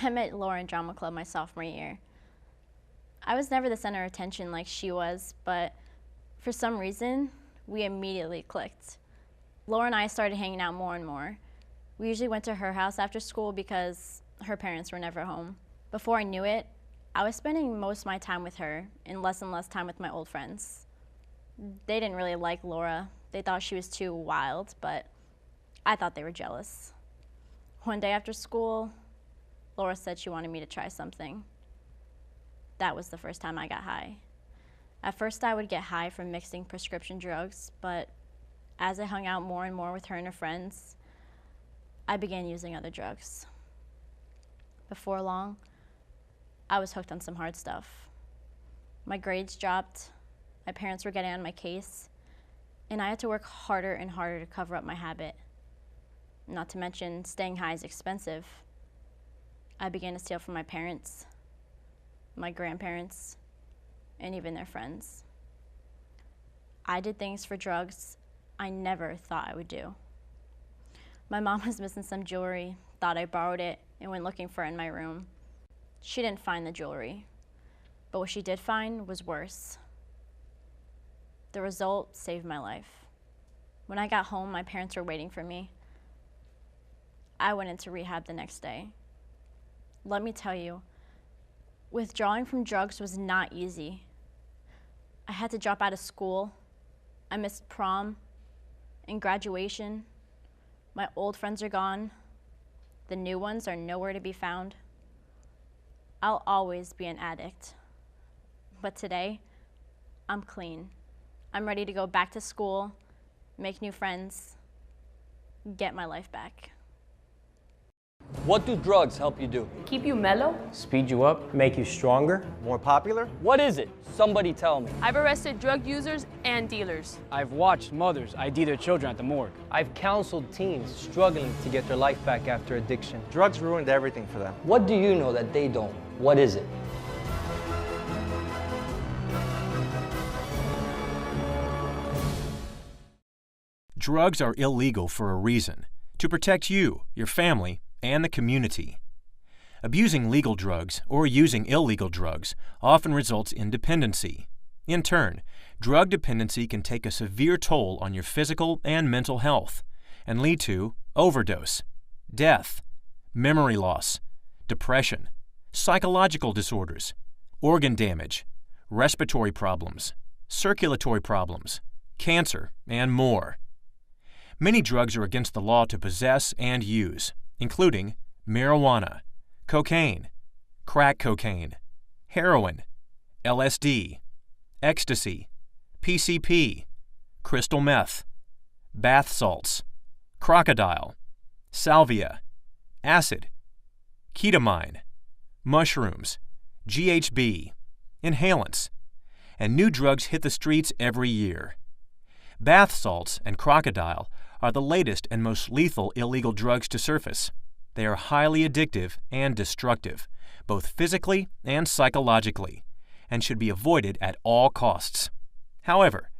I met Laura in drama club my sophomore year. I was never the center of attention like she was, but for some reason, we immediately clicked. Laura and I started hanging out more and more. We usually went to her house after school because her parents were never home. Before I knew it, I was spending most of my time with her and less time with my old friends. They didn't really like Laura. They thought she was too wild, but I thought they were jealous. One day after school, Laura said she wanted me to try something. That was the first time I got high. At first I would get high from mixing prescription drugs, but as I hung out more and more with her and her friends, I began using other drugs. Before long, I was hooked on some hard stuff. My grades dropped, my parents were getting on my case, and I had to work harder and harder to cover up my habit. Not to mention, staying high is expensive. I began to steal from my parents, my grandparents, and even their friends. I did things for drugs I never thought I would do. My mom was missing some jewelry, thought I borrowed it, and went looking for it in my room. She didn't find the jewelry, but what she did find was worse. The result saved my life. When I got home, my parents were waiting for me. I went into rehab the next day. Let me tell you, withdrawing from drugs was not easy. I had to drop out of school. I missed prom and graduation. My old friends are gone. The new ones are nowhere to be found. I'll always be an addict. But today, I'm clean. I'm ready to go back to school, make new friends, get my life back. What do drugs help you do? Keep you mellow. Speed you up, make you stronger. More popular? What is it? Somebody tell me. I've arrested drug users and dealers. I've watched mothers ID their children at the morgue. I've counseled teens struggling to get their life back after addiction. Drugs ruined everything for them. What do you know that they don't? What is it? Drugs are illegal for a reason, to protect you, your family, and the community. Abusing legal drugs or using illegal drugs often results in dependency. In turn, drug dependency can take a severe toll on your physical and mental health and lead to overdose, death, memory loss, depression, psychological disorders, organ damage, respiratory problems, circulatory problems, cancer, and more. Many drugs are against the law to possess and use, including marijuana, cocaine, crack cocaine, heroin, LSD, ecstasy, PCP, crystal meth, bath salts, crocodile, salvia, acid, ketamine, mushrooms, GHB, inhalants, and new drugs hit the streets every year. Bath salts and crocodile are the latest and most lethal illegal drugs to surface. They are highly addictive and destructive, both physically and psychologically, and should be avoided at all costs. However,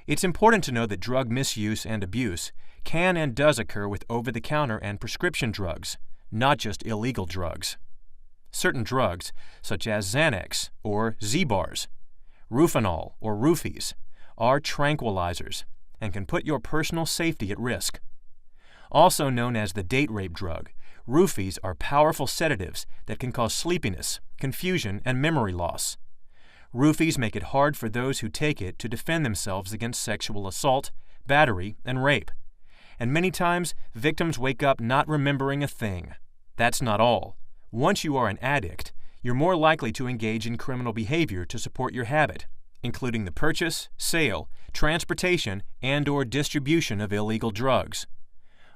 it's important to know that drug misuse and abuse can and does occur with over-the-counter and prescription drugs, not just illegal drugs. Certain drugs, such as Xanax or Z-bars, Rufinol or Roofies, are tranquilizers and can put your personal safety at risk. Also known as the date rape drug, Roofies are powerful sedatives that can cause sleepiness, confusion, and memory loss. Roofies make it hard for those who take it to defend themselves against sexual assault, battery, and rape. And many times, victims wake up not remembering a thing. That's not all. Once you are an addict, you're more likely to engage in criminal behavior to support your habit, including the purchase, sale, transportation, and/or distribution of illegal drugs.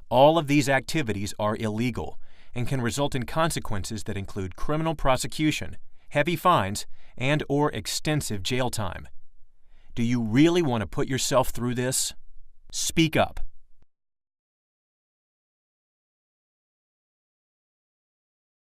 All of these activities are illegal and can result in consequences that include criminal prosecution, heavy fines, and/or extensive jail time. Do you really want to put yourself through this? Speak up.